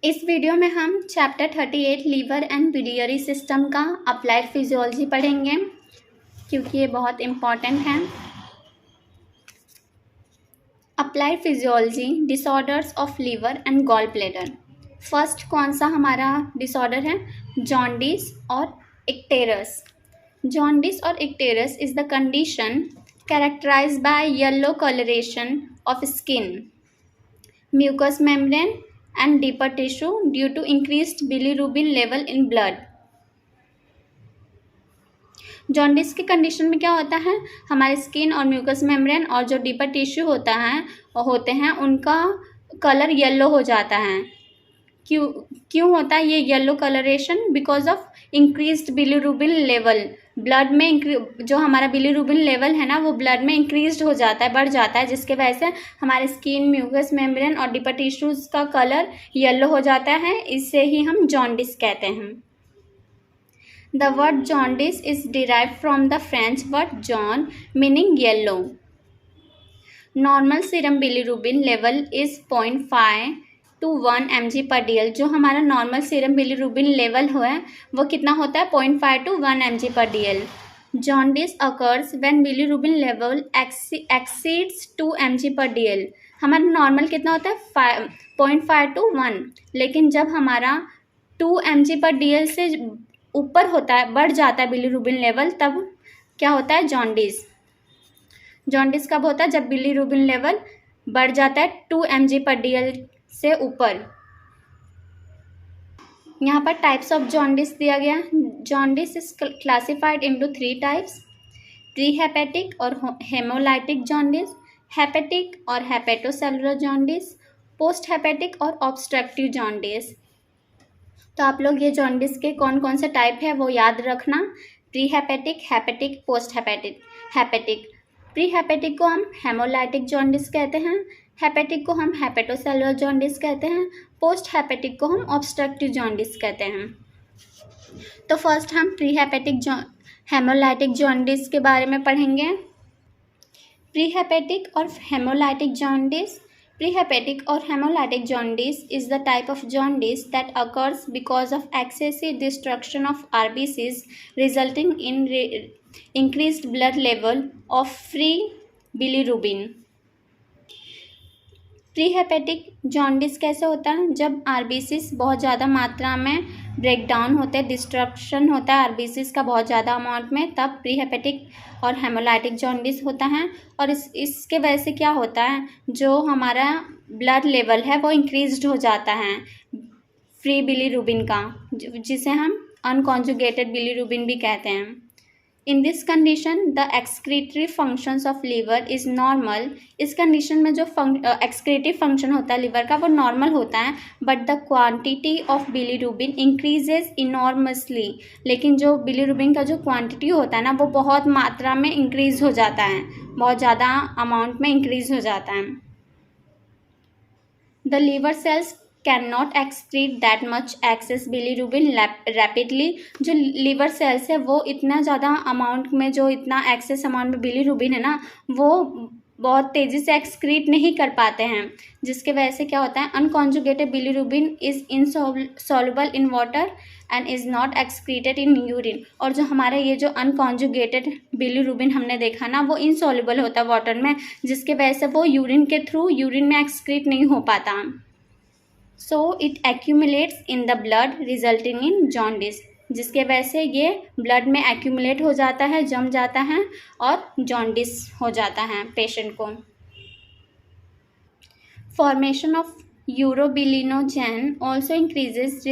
इस वीडियो में हम chapter 38 liver and biliary system का अप्लाइड फिजियोलॉजी पढ़ेंगे क्योंकि ये बहुत इम्पॉर्टेंट है। Applied physiology disorders of liver and gall bladder. First कौन सा हमारा डिसऑर्डर है? जॉन्डिस और इक्टेरस। जॉन्डिस और icterus is the condition characterized by yellow coloration of skin, mucous membrane and deeper tissue due to increased bilirubin level in blood. Jaundice की condition में क्या होता है? हमारे स्किन और म्यूकस मेम्ब्रेन और जो डीपर टिश्यू होते हैं उनका कलर येलो हो जाता है। क्यों होता है ये yellow colouration? Because of increased bilirubin level. Blood में जो हमारा बिलिरुबिन लेवल है ना वो ब्लड में इंक्रीज्ड हो जाता है, बढ़ जाता है, जिसके वजह से हमारे स्किन, म्यूकस मेम्ब्रेन और डीपर टिश्यूज का कलर येलो हो जाता है। इससे ही हम जॉन्डिस कहते हैं। The word jaundice is derived from the French word John meaning yellow. Normal serum bilirubin level is 0.5 to 1 mg/dl। जो हमारा नॉर्मल सीरम बिलिरुबिन लेवल है वो कितना होता है? 0.5 to 1 mg/dl। Jaundice occurs when bilirubin level exceeds 2 mg/dl। हमारा normal कितना होता है? 0.5 to 1, लेकिन जब हमारा 2 mg/dl से ऊपर होता है, बढ़ जाता है बिलिरुबिन लेवल, तब क्या होता है? जॉन्डिस। जॉन्डिस कब होता है? जब बिलिरुबिन लेवल बढ़ जाता है 2 mg/dl से ऊपर। यहाँ पर टाइप्स ऑफ जॉन्डिस दिया गया। Jaundice is classified into 3 types: pre hepatic और हेमोलाइटिक जॉन्डिस, हेपेटिक और हेपेटोसेलुलर जॉन्डिस, पोस्ट हेपेटिक और ऑब्स्ट्रक्टिव जॉन्डिस। तो आप लोग ये जॉन्डिस के कौन कौन से टाइप है वो याद रखना: pre hepatic, hepatic, post hepatic. Pre hepatic को हम हेमोलाइटिक जॉन्डिस कहते हैं, हेपेटिक को हम हेपेटोसेलुलर जॉन्डिस कहते हैं, पोस्ट हेपेटिक को हम ऑब्स्ट्रक्टिव जॉन्डिस कहते हैं। तो फर्स्ट हम प्री हेपेटिक हेमोलाइटिक जॉन्डिस के बारे में पढ़ेंगे। प्री हेपेटिक और hemolytic jaundice. Prehepatic or hemolytic jaundice is the type of jaundice that occurs because of excessive destruction of RBCs, resulting in increased blood level of free bilirubin. Prehepatic jaundice कैसे होता है? जब RBCs बहुत ज़्यादा मात्रा में break down होते हैं, डिस्ट्रक्शन होता है आरबीसीज का बहुत ज़्यादा अमाउंट में, तब प्रीहेपेटिक और हेमोलाइटिक जॉन्डिस होता है। और इसके वजह से क्या होता है? जो हमारा ब्लड लेवल है वो इंक्रीज्ड हो जाता है फ्री बिलिरुबिन का, जिसे हम अनकॉन्जुगेटेड बिलिरुबिन भी कहते हैं। In this condition the excretory functions of liver is normal. इस कंडीशन में जो एक्सक्रीटिव फंक्शन होता है लीवर का वो नॉर्मल होता है, but the quantity of bilirubin increases enormously. लेकिन जो बिलिरुबिन का जो क्वांटिटी होता है ना वो बहुत मात्रा में इंक्रीज हो जाता है, बहुत ज़्यादा अमाउंट में इंक्रीज हो जाता है। The liver cells can not excrete that much excess bilirubin rapidly. जो लीवर सेल्स है वो इतना ज़्यादा अमाउंट में, जो इतना एक्सेस अमाउंट में बिलिरुबिन है ना वो बहुत तेज़ी से एक्सक्रीट नहीं कर पाते हैं, जिसके वजह से क्या होता है? Unconjugated bilirubin is insoluble in water and is not excreted in urine. और जो हमारा ये जो अनकॉन्जुगेटेड बिलिरुबिन हमने देखा ना वो इनसॉल्युबल होता है वाटर में, जिसके वजह से वो यूरिन के थ्रू यूरिन में एक्सक्रीट नहीं हो पाता। So it accumulates in the blood resulting in jaundice, जिसके वजह से ये ब्लड में एक्यूमुलेट हो जाता है, जम जाता है और जॉन्डिस हो जाता है पेशेंट को। Formation of urobilinogen also increases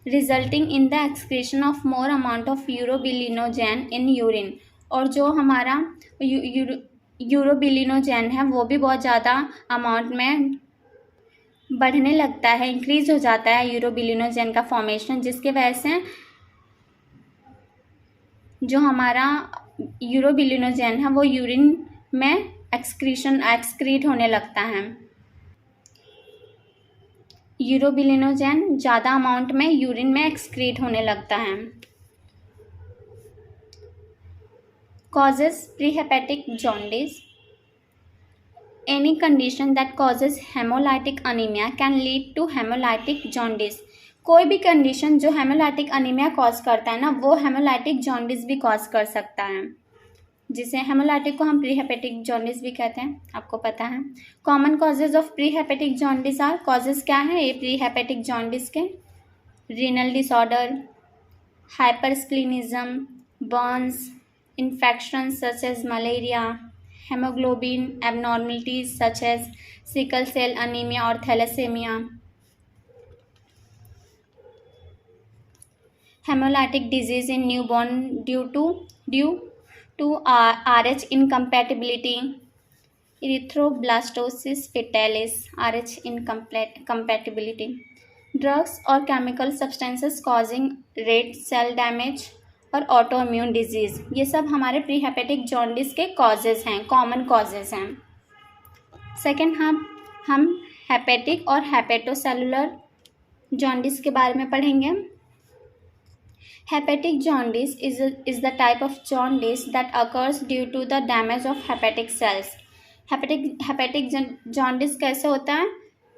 resulting in the excretion of more amount of urobilinogen in urine. और जो हमारा यूरोबिलिनोजेन है वो भी बहुत ज़्यादा अमाउंट में बढ़ने लगता है, इंक्रीज हो जाता है यूरोबिलिनोजेन का फॉर्मेशन, जिसके वजह से जो हमारा यूरोबिलिनोजेन है वो यूरिन में एक्सक्रीट होने लगता है। यूरोबिलिनोजेन ज़्यादा अमाउंट में यूरिन में एक्सक्रीट होने लगता है। Causes prehepatic jaundice. Any condition that causes haemolytic anaemia can lead to haemolytic jaundice. कोई भी कंडीशन जो हेमोलाइटिक अनीमिया कॉज करता है ना, वो हेमोलाइटिक जॉन्डिस भी कॉज कर सकता है, जिसे हेमोलाइटिक को हम प्री हेपेटिक जॉन्डिस भी कहते हैं, आपको पता है। Common causes of pre hepatic jaundice are, causes क्या है ये प्री हेपेटिक जॉन्डिस के? Renal disorder, hypersplenism, burns, infections such as malaria, hemoglobin abnormalities such as sickle cell anemia or thalassemia, hemolytic disease in newborn due to Rh incompatibility, erythroblastosis fetalis, Rh incompatibility, drugs or chemical substances causing red cell damage और auto immune disease, ये सब हमारे pre hepatic jaundice के causes हैं, common causes हैं। Second हम hepatic और hepatocellular jaundice के बारे में पढ़ेंगे। Hepatic jaundice is the type of jaundice that occurs due to the damage of hepatic cells. Hepatic jaundice कैसे होता है?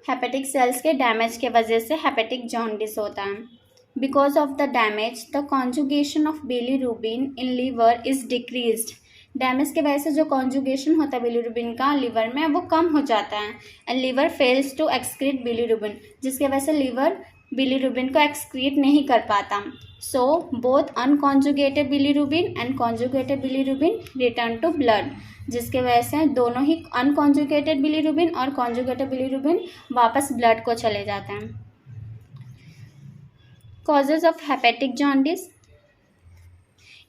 हेपेटिक सेल्स के डैमेज के वजह से हेपेटिक जॉन्डिस होता है। Because of the damage, the conjugation of bilirubin in liver is decreased. Damage के वजह से जो कॉन्जुगेशन होता है बिलीरुबिन का लिवर में वो कम हो जाता है, and liver fails to excrete bilirubin, जिसके वजह से लिवर बिलीरुबिन को एक्सक्रीट नहीं कर पाता। So both unconjugated bilirubin and conjugated bilirubin return to blood, जिसके वजह से दोनों ही अनकॉन्जुगेटेड बिलीरुबिन और कॉन्जुगेटेड बिलीरुबिन वापस ब्लड को चले जाते हैं। Causes of hepatic jaundice: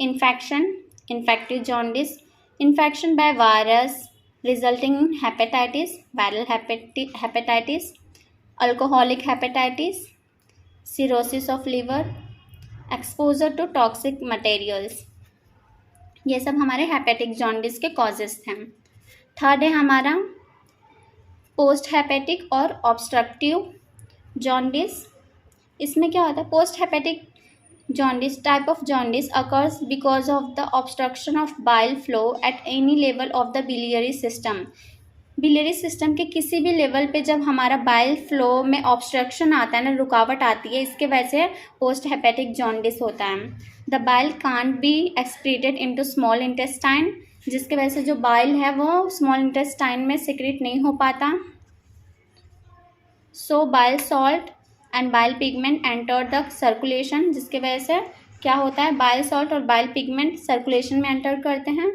infection, infective jaundice, infection by virus resulting in hepatitis, viral hepatitis, alcoholic hepatitis, cirrhosis of liver, exposure to toxic materials, ये सब हमारे हेपेटिक जॉन्डिस के कॉजेस थे। थर्ड है हमारा पोस्ट हेपेटिक और ऑब्स्ट्रक्टिव जॉन्डिस। इसमें क्या होता है? Post hepatic jaundice type of jaundice occurs because of the obstruction of bile flow at any level of the biliary system. Biliary system के किसी भी लेवल पे जब हमारा बाइल फ्लो में ऑब्स्ट्रक्शन आता है ना, रुकावट आती है, इसके वजह से पोस्ट हेपेटिक जॉन्डिस होता है। The bile can't be excreted into small intestine, जिसके वजह से जो बाइल है वो स्मॉल इंटेस्टाइन में सिक्रीट नहीं हो पाता। So bile salt and bile pigment enter the circulation, जिसके वजह से क्या होता है? बाइल सॉल्ट और बाइल पिगमेंट सर्कुलेशन में एंटर करते हैं,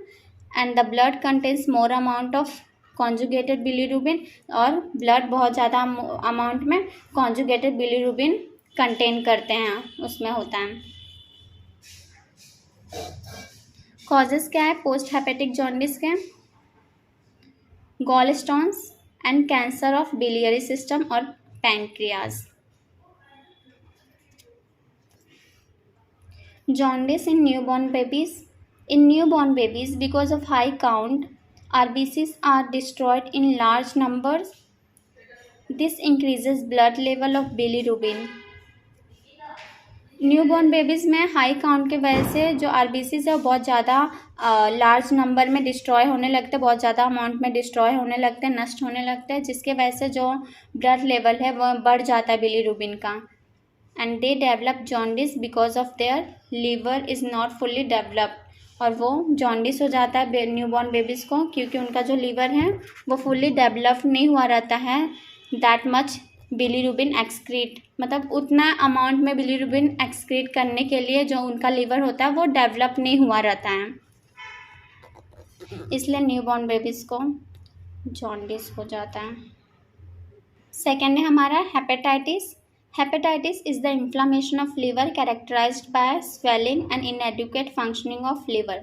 and the blood contains more amount of conjugated bilirubin, और ब्लड बहुत ज़्यादा अमाउंट में कॉन्जुगेटेड बिलीरुबिन कंटेन करते हैं, उसमें होता है। कॉजेस क्या है पोस्ट हेपेटिक जॉन्डिस के? Gall stones and cancer of biliary system और pancreas. Jaundice in newborn babies. In newborn babies, because of high count, RBCs are destroyed in large numbers. This increases blood level of bilirubin. Newborn babies में high count के वजह से जो RBCs है वो बहुत ज़्यादा लार्ज नंबर में डिस्ट्रॉय होने लगते हैं, बहुत ज़्यादा अमाउंट में डिस्ट्रॉय होने लगते हैं, नष्ट होने लगते हैं, जिसके वजह से जो ब्लड लेवल है वो बढ़ जाता है बिलीरुबिन का, and they develop jaundice because of their liver is not fully developed. और वो जॉन्डिस हो जाता है न्यूबॉर्न बेबीज़ को, क्योंकि उनका जो लीवर है वो फुल्ली डेवलप नहीं हुआ रहता है। दैट मच बिलीरुबिन एक्सक्रीट, मतलब उतना अमाउंट में बिलीरुबिन एक्सक्रीट करने के लिए जो उनका लीवर होता है वो डेवलप नहीं हुआ रहता है, इसलिए न्यूबॉर्न बेबीज़ को जॉन्डिस हो जाता है। सेकेंड है हमारा hepatitis. Hepatitis is the inflammation of liver characterized by swelling and inadequate functioning of liver.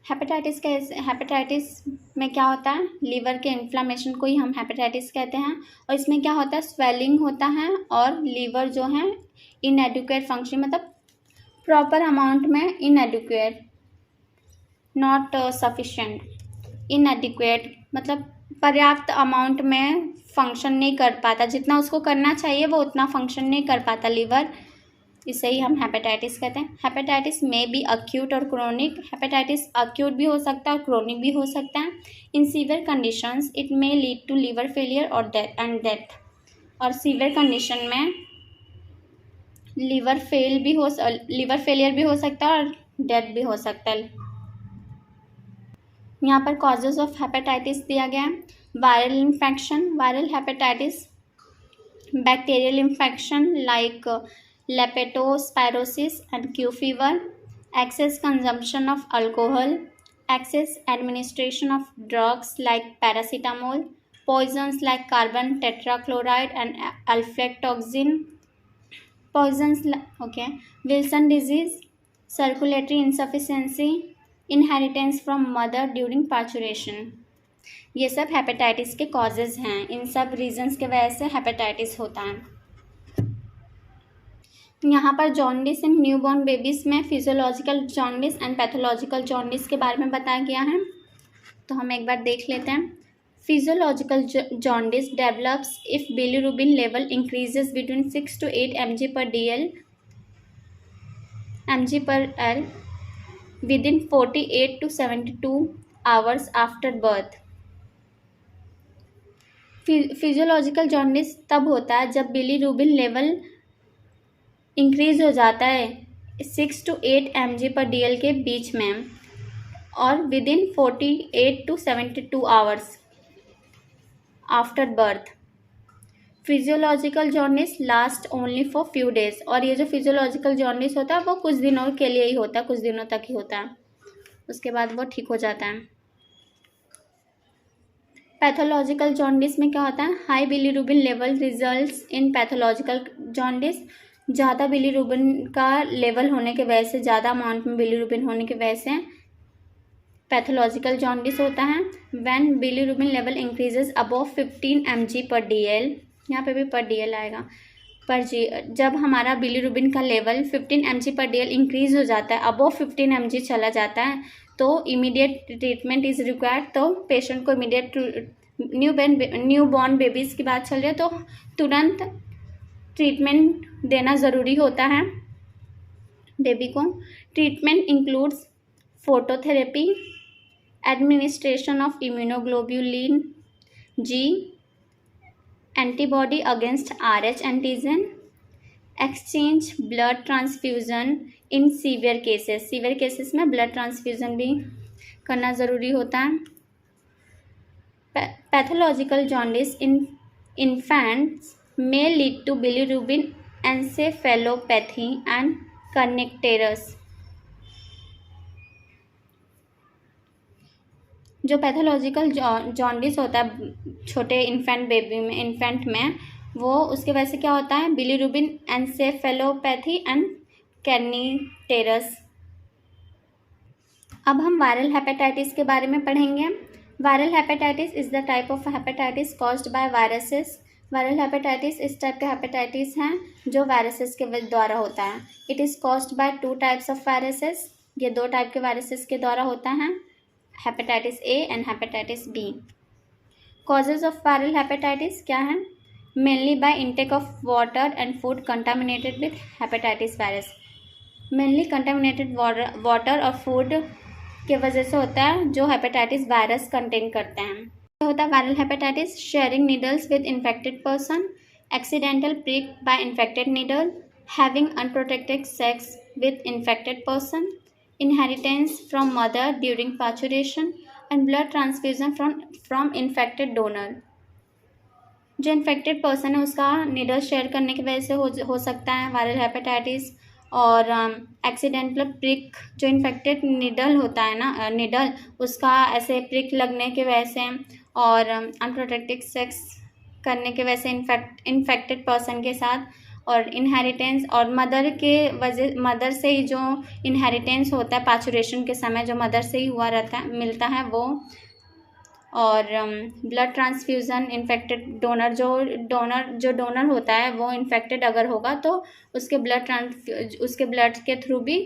Hepatitis में क्या होता है? लीवर के इन्फ्लामेशन को ही हम हेपेटाइटिस कहते हैं, और इसमें क्या होता है? स्वेलिंग होता है और लीवर जो है इनएडिक्वेट फंक्शन, मतलब प्रॉपर अमाउंट में इनएडिक्वेट, नॉट सफिशिएंट, इनएडिक्वेट मतलब पर्याप्त अमाउंट में फंक्शन नहीं कर पाता, जितना उसको करना चाहिए वो उतना फंक्शन नहीं कर पाता लीवर, इसे ही हम हेपेटाइटिस कहते हैं। हेपेटाइटिस में बी अक्यूट और क्रोनिक। हेपेटाइटिस अक्यूट भी हो सकता है और क्रोनिक भी हो सकता है। In severe conditions it may lead to liver failure और डेथ। और सीवियर कंडीशन में लीवर फेलियर भी हो सकता है और डेथ भी हो सकता है। यहाँ पर कॉजेज ऑफ हेपेटाइटिस दिया गया है। Viral infection, viral hepatitis, bacterial infection like leptospirosis and Q fever, excess consumption of alcohol, excess administration of drugs like paracetamol, poisons like carbon tetrachloride and aflatoxin, Wilson disease, circulatory insufficiency, inheritance from mother during parturition। ये सब hepatitis के causes हैं। इन सब reasons के वजह से hepatitis होता है। यहाँ पर जॉन्डिस इन न्यूबॉर्न बेबीज़ में physiological jaundice and pathological jaundice के बारे में बताया गया है। तो हम एक बार देख लेते हैं। Physiological jaundice develops if bilirubin level increases between 6 to 8 mg/l within 48 to 72 hours after birth. Physiological jaundice तब होता है जब बिलीरुबिन लेवल इंक्रीज हो जाता है 6 to 8 mg/dl के बीच में और within 48 to 72 hours after birth. Physiological jaundice last only for few days. और ये जो फिजियोलॉजिकल जॉन्डिस होता है वो कुछ दिनों के लिए ही होता है, कुछ दिनों तक ही होता है, उसके बाद वो ठीक हो जाता है। पैथोलॉजिकल जॉन्डिस में क्या होता है? High bilirubin level results in pathological jaundice. ज़्यादा बिलीरुबिन का लेवल होने के वजह से, ज़्यादा अमाउंट में बिलीरुबिन होने की वजह से पैथोलॉजिकल जॉन्डिस होता है। When bilirubin level increases above 15 mg/dl, यहाँ पे भी पर dl आएगा, जब हमारा बिलीरुबिन का लेवल 15 mg/dl इंक्रीज हो जाता है, अबव 15 mg चला जाता है, तो इमीडिएट ट्रीटमेंट इज़ रिक्वायर्ड। तो पेशेंट को इमीडिएट, न्यूबॉर्न बेबीज़ की बात चल रही है तो तुरंत ट्रीटमेंट देना ज़रूरी होता है बेबी को। Treatment includes phototherapy, administration of immunoglobulin G, antibody against RH antigen, exchange blood transfusion in severe cases. Severe cases में ब्लड ट्रांसफ्यूज़न भी करना ज़रूरी होता है। Pathological jaundice in infants may lead to bilirubin encephalopathy and kernicterus। जो pathological jaundice होता है छोटे इन्फेंट में वो उसके वजह से क्या होता है? Bilirubin encephalopathy and kernicterus. अब हम वायरल हेपेटाइटिस के बारे में पढ़ेंगे। Viral hepatitis is the type of hepatitis caused by viruses. Viral hepatitis इस टाइप का हेपेटाइटिस हैं जो वायरसेस के द्वारा होता है। It is caused by 2 types of viruses. ये 2 टाइप के वायरसेस के द्वारा होता है, hepatitis A and hepatitis B। Causes of viral hepatitis क्या है? Mainly by intake of water and food contaminated with hepatitis virus. Mainly contaminated water और food के वजह से होता है जो हेपेटाइटिस वायरस कंटेन करते हैं। होता है viral hepatitis? Sharing needles with infected person, accidental prick by infected needle, having unprotected sex with infected person, inheritance from mother during parturition and blood transfusion from infected donor. जो infected person है उसका needle share करने की वजह से हो सकता है वायरल हेपेटाइटिस। और एक्सीडेंटल प्रिक, जो इन्फेक्टेड नीडल होता है ना, नीडल उसका ऐसे प्रिक लगने की वजह से और अनप्रोटेक्टेड सेक्स करने की वजह से इन्फेक्टेड पर्सन के साथ, और इनहेरिटेंस और मदर से ही जो इनहेरिटेंस होता है पार्चुरेशन के समय जो मदर से ही हुआ रहता है मिलता है वो, और ब्लड ट्रांसफ्यूज़न इन्फेक्टेड डोनर जो डोनर होता है वो इन्फेक्टेड अगर होगा तो उसके ब्लड के थ्रू भी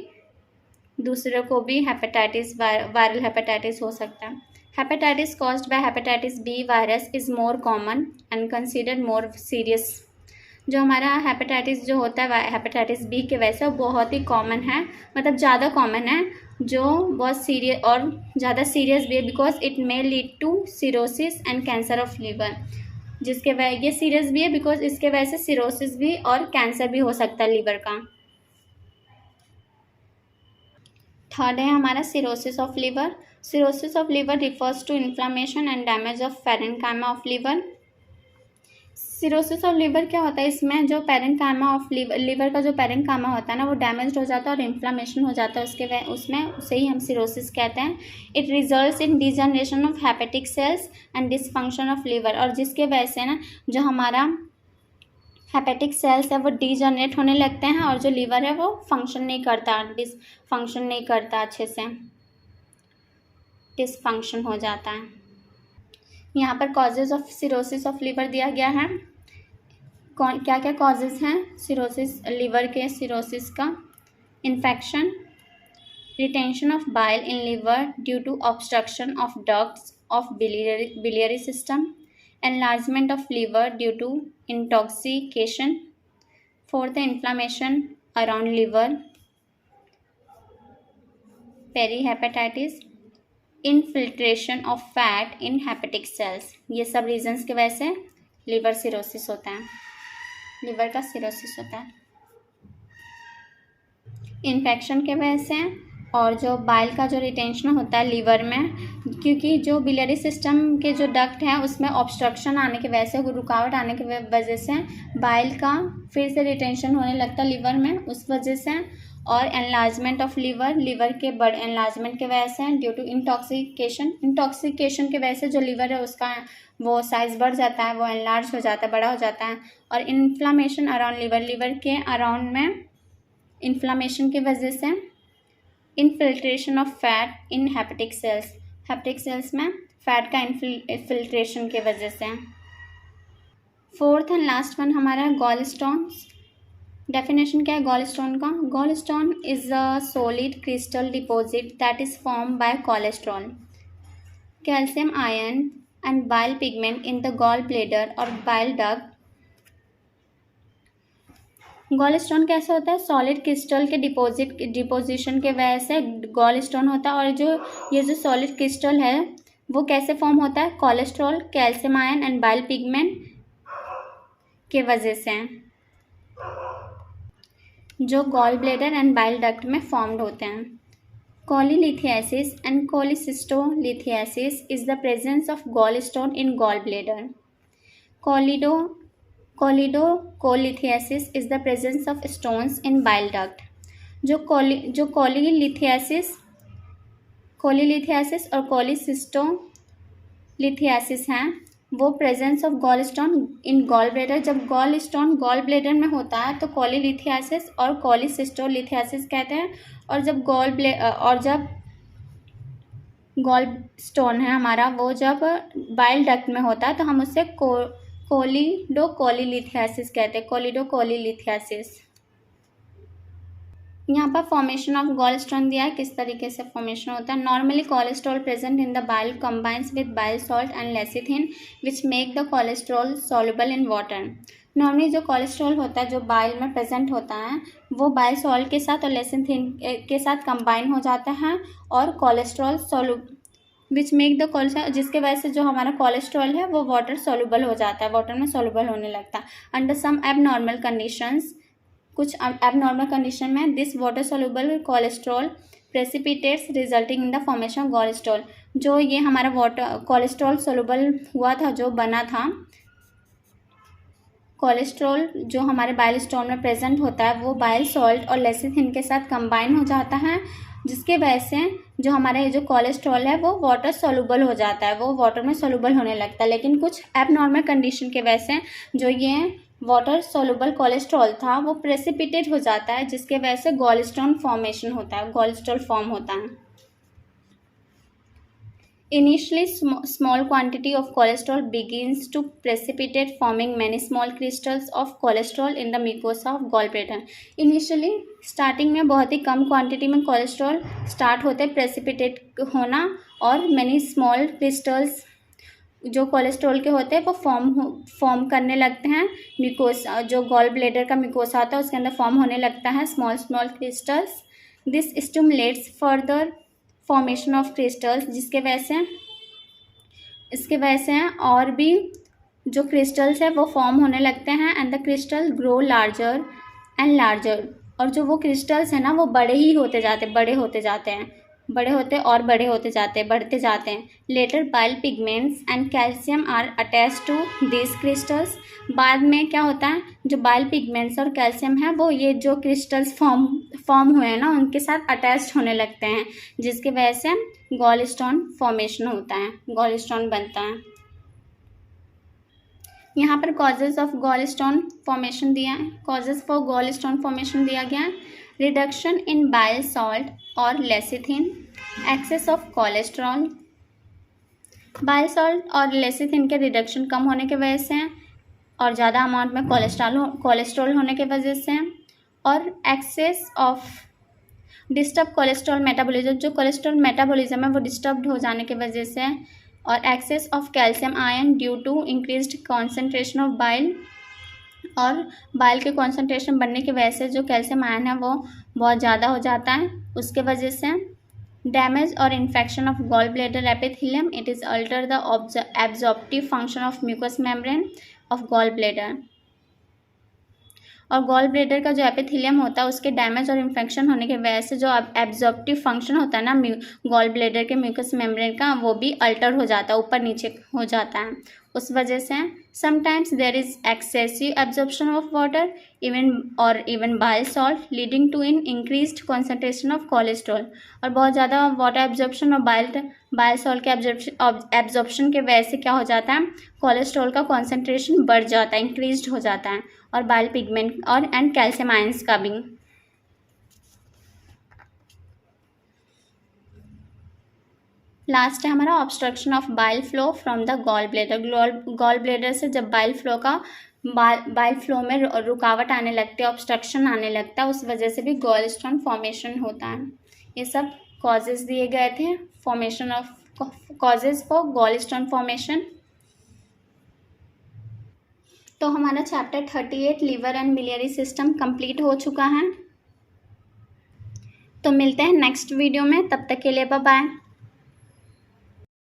दूसरे को भी वायरल हेपेटाइटिस हो सकता है। Hepatitis caused bye hepatitis B virus is more common and considered more serious. जो हमारा हेपेटाइटिस जो होता है हेपेटाइटिस बी के वैसे बहुत ही कॉमन है, मतलब ज़्यादा कॉमन है, जो बहुत सीरियस और ज़्यादा सीरियस भी है, because it may lead to cirrhosis and cancer of liver. जिसके वजह ये सीरियस भी है बिकॉज इसके वजह से सिरोसिस भी और कैंसर भी हो सकता है लीवर का। थर्ड है हमारा cirrhosis of liver. Cirrhosis of liver refers to inflammation and damage of parenchyma of liver. Cirrhosis of liver क्या होता है, इसमें जो पैरेन्काइमा ऑफ लीवर का जो पैरेन्काइमा होता है ना वो डैमेज हो जाता है और इन्फ्लामेशन हो जाता है उसमें उसे ही हम सिरोसिस कहते हैं। It results in degeneration of hepatic cells and dysfunction of liver, और जिसके वजह से ना जो हमारा हेपेटिक सेल्स है वो डीजनरेट होने लगते हैं और जो लीवर है वो फंक्शन नहीं करता, फंक्शन नहीं करता अच्छे से, डिसफंक्शन हो जाता है। यहाँ पर causes of cirrhosis of liver दिया गया है। कौन क्या क्या कॉजेज हैं सिरोसिस लीवर के सिरोसिस का? Infection, retention of bile in liver due to obstruction of ducts of biliary system, enlargement of liver due to intoxication. Fourth, inflammation around liver, perihepatitis, infiltration of fat in hepatic sales. ये सब reasons की वजह से liver cirrhosis होता है, liver का cirrhosis होता है। इन्फेक्शन के वजह से और जो बाइल का जो रिटेंशन होता है लीवर में, क्योंकि जो बिलियरी सिस्टम के जो डक्ट हैं उसमें ऑब्स्ट्रक्शन आने की वजह से, रुकावट आने की वजह से बाइल का फिर से रिटेंशन होने लगता है लीवर में, उस वजह से। और एनलार्जमेंट ऑफ लीवर, लीवर के बड़े एनलार्जमेंट के वजह से, ड्यू टू इंटॉक्सिकेशन, इंटॉक्सिकेशन की वजह से जो लीवर है उसका वो साइज़ बढ़ जाता है, वो एनलार्ज हो जाता है, बड़ा हो जाता है। और इन्फ्लामेशन अराउंड लिवर, लिवर के अराउंड में इन्फ्लामेशन की वजह से। Infiltration of fat in hepatic cells, hepatic cells में फैट का इनफिल्ट्रेशन की वजह से। फोर्थ एंड लास्ट वन हमारा गॉल स्टोन्स। डेफिनेशन क्या है गॉल स्टोन का? Gall stone is a solid crystal deposit that is form by cholesterol, calcium ion and bile pigment in the gall bladder और bile duct. Gall stone कैसे होता है? Solid crystal के deposition के वजह से गॉल स्टोन होता है। और जो ये जो सॉलिड क्रिस्टल है वो कैसे फॉर्म होता है? Cholesterol, calcium ion and bile pigment के वजह से, जो gall bladder and bile duct में फॉर्म्ड होते हैं। Cholelithiasis and cholecystolithiasis is the presence of gall stone in gall bladder. Choledocholithiasis is the presence of stones in bile duct. जो cholelithiasis और cholecystolithiasis हैं वो presence of gall stone in gall bladder. जब gall stone gall bladder में होता है तो कोलिलिथियासिस और कोलिसिस्टोलिथियासिस कहते हैं। और जब गॉल स्टोन है हमारा वो जब बाइल डक्ट में होता है तो हम उससे कोलिडोकोलिलिथियासिस कहते हैं, कोलिडोकोलिलिथियासिस। यहाँ पर फॉर्मेशन ऑफ गॉल स्टोन दिया है, किस तरीके से फॉर्मेशन होता है। Normally cholesterol present in the bile combines with bile salt and lecithin which make the cholesterol soluble in water. Normally जो कोलेस्ट्रॉल होता है जो बाइल में प्रेजेंट होता है वो बाइल सॉल्ट के साथ और लेसिथिन के साथ कंबाइन हो जाता है और cholesterol which make the cholesterol, जिसके वजह से जो हमारा कोलेस्ट्रॉल है वो वाटर सॉल्युबल हो जाता है, वाटर में सॉल्युबल होने लगता है। अंडर सम एबनॉर्मल कंडीशंस, कुछ एबनॉर्मल कंडीशन में this water soluble cholesterol precipitates resulting in the formation of cholesterol. जो ये हमारा वाटर कोलेस्ट्रॉल सॉल्युबल हुआ था, जो बना था कोलेस्ट्रॉल जो हमारे बाइल स्टोन में प्रेजेंट होता है वो बाइल सॉल्ट और लेसिथिन के साथ कंबाइन हो जाता है, जिसके वजह से जो हमारा ये जो कोलेस्ट्रॉल है वो वाटर सॉल्युबल हो जाता है, वो वाटर में सॉल्युबल होने लगता है। लेकिन कुछ एबनॉर्मल कंडीशन के वजह से जो ये वाटर सॉल्युबल कोलेस्ट्रॉल था वो प्रेसिपिटेट हो जाता है, जिसके वजह से गॉलस्टोन फॉर्मेशन होता है, गॉलस्टोन फॉर्म होता है। Initially, small quantity of cholesterol begins to precipitate, forming many small crystals of cholesterol in the mucosa of gallbladder. Initially, starting में बहुत ही कम क्वांटिटी में कोलेस्ट्रॉल स्टार्ट होते हैं प्रेसिपिटेट होना और many small crystals जो कोलेस्ट्रॉल के होते हैं वो फॉर्म करने लगते हैं। म्यूकोसा, जो गॉल ब्लेडर का म्यूकोसा होता है उसके अंदर फॉर्म होने लगता है small small crystals. This stimulates further formation of crystals, इसके वजह से और भी जो क्रिस्टल्स है वो फॉर्म होने लगते हैं। And the crystal grow larger and larger, और जो वो क्रिस्टल्स है ना वो बड़े होते जाते हैं। Later bile pigments and calcium are attach to this crystals. बाद में क्या होता है, जो बाइल पिगमेंट्स और कैल्शियम है वो ये जो क्रिस्टल्स फॉर्म हुए हैं ना उनके साथ अटैच होने लगते हैं, जिसकी वजह से गॉलस्टोन फॉर्मेशन होता है, गॉलस्टोन बनता है। यहाँ पर कॉजेज ऑफ गॉलस्टोन फॉर्मेशन दिया है, कॉजेज फॉर गॉलस्टोन फॉर्मेशन दिया गया है। रिडक्शन इन बाइल सॉल्ट और lecithin, excess of cholesterol. Bile salt और लेसिथिन के रिडक्शन कम होने की वजह से और ज़्यादा अमाउंट में कोलेस्ट्रॉल होने की वजह से, और excess of disturb cholesterol metabolism, जो कोलेस्ट्रॉल मेटाबॉलिज्म है वो डिस्टर्ब हो जाने की वजह से, और excess of calcium ion due to increased concentration of bile, और बाइल के कॉन्सेंट्रेशन बढ़ने की वजह से जो कैल्शियम आयन है वो बहुत ज़्यादा हो जाता है, उसके वजह से। डैमेज और infection of gall bladder epithelium, it is alter the absorptive function of mucus membrane of gall bladder. और गॉल ब्लैडर का जो एपिथेलियम होता है उसके डैमेज और इन्फेक्शन होने की वजह से जो एब्जॉर्प्टिव फंक्शन होता है ना गॉल ब्लैडर के म्यूकस मेम्ब्रेन का, वो भी अल्टर हो जाता है, ऊपर नीचे हो जाता है। उस वजह से sometimes there is excessive absorption of water even bile salt leading to in increased concentration of cholesterol. और बहुत ज़्यादा वाटर एब्जॉर्प्शन और बाइल सॉल्ट के एब्जॉर्प्शन के वजह से क्या हो जाता है, कोलेस्ट्रॉल का कॉन्सेंट्रेशन बढ़ जाता है, इंक्रीज्ड हो जाता है, और बाइल पिगमेंट और एंड कैल्शियम आयंस का भी। लास्ट है हमारा obstruction of bile flow from the gall bladder. Gall bladder से जब बाइल फ्लो में रुकावट आने लगती है, ऑब्स्ट्रक्शन आने लगता है, उस वजह से भी गॉलस्टोन फॉर्मेशन होता है। ये सब कॉजेज दिए गए थे कॉजेज फॉर गॉलस्टोन फॉर्मेशन। तो हमारा chapter 38 liver and biliary system complete हो चुका है। तो मिलते हैं नेक्स्ट वीडियो में, तब तक के लिए बाय बाय।